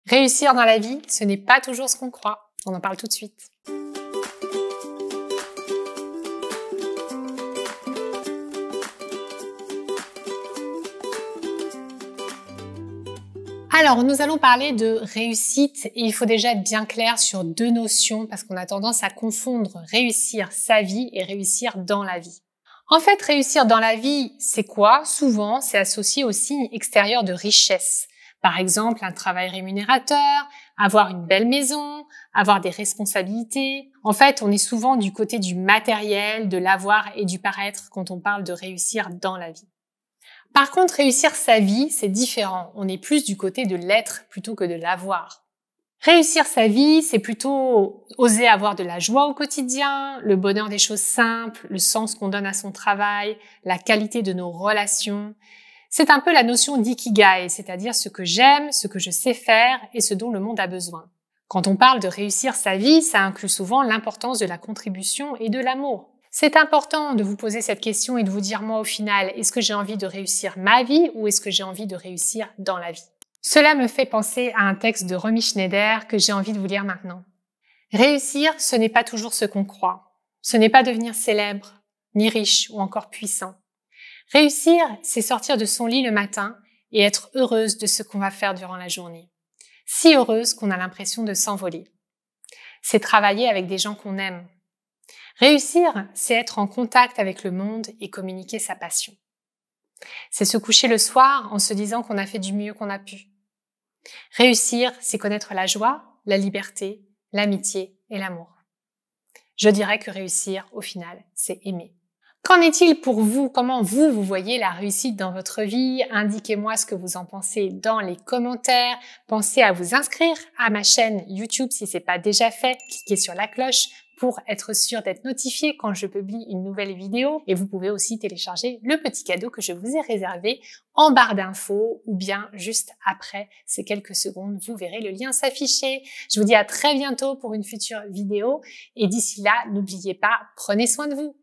Réussir dans la vie, ce n'est pas toujours ce qu'on croit. On en parle tout de suite. Alors, nous allons parler de réussite et il faut déjà être bien clair sur deux notions parce qu'on a tendance à confondre réussir sa vie et réussir dans la vie. En fait, réussir dans la vie, c'est quoi? Souvent, c'est associé aux signes extérieurs de richesse. Par exemple, un travail rémunérateur, avoir une belle maison, avoir des responsabilités. En fait, on est souvent du côté du matériel, de l'avoir et du paraître quand on parle de réussir dans la vie. Par contre, réussir sa vie, c'est différent. On est plus du côté de l'être plutôt que de l'avoir. Réussir sa vie, c'est plutôt oser avoir de la joie au quotidien, le bonheur des choses simples, le sens qu'on donne à son travail, la qualité de nos relations. C'est un peu la notion d'ikigai, c'est-à-dire ce que j'aime, ce que je sais faire et ce dont le monde a besoin. Quand on parle de réussir sa vie, ça inclut souvent l'importance de la contribution et de l'amour. C'est important de vous poser cette question et de vous dire, moi, au final, est-ce que j'ai envie de réussir ma vie ou est-ce que j'ai envie de réussir dans la vie? Cela me fait penser à un texte de Romy Schneider que j'ai envie de vous lire maintenant. Réussir, ce n'est pas toujours ce qu'on croit. Ce n'est pas devenir célèbre, ni riche ou encore puissant. Réussir, c'est sortir de son lit le matin et être heureuse de ce qu'on va faire durant la journée. Si heureuse qu'on a l'impression de s'envoler. C'est travailler avec des gens qu'on aime. Réussir, c'est être en contact avec le monde et communiquer sa passion. C'est se coucher le soir en se disant qu'on a fait du mieux qu'on a pu. Réussir, c'est connaître la joie, la liberté, l'amitié et l'amour. Je dirais que réussir, au final, c'est aimer. Qu'en est-il pour vous? Comment vous voyez la réussite dans votre vie? Indiquez-moi ce que vous en pensez dans les commentaires. Pensez à vous inscrire à ma chaîne YouTube si ce n'est pas déjà fait. Cliquez sur la cloche pour être sûr d'être notifié quand je publie une nouvelle vidéo. Et vous pouvez aussi télécharger le petit cadeau que je vous ai réservé en barre d'infos ou bien juste après ces quelques secondes, vous verrez le lien s'afficher. Je vous dis à très bientôt pour une future vidéo et d'ici là, n'oubliez pas, prenez soin de vous.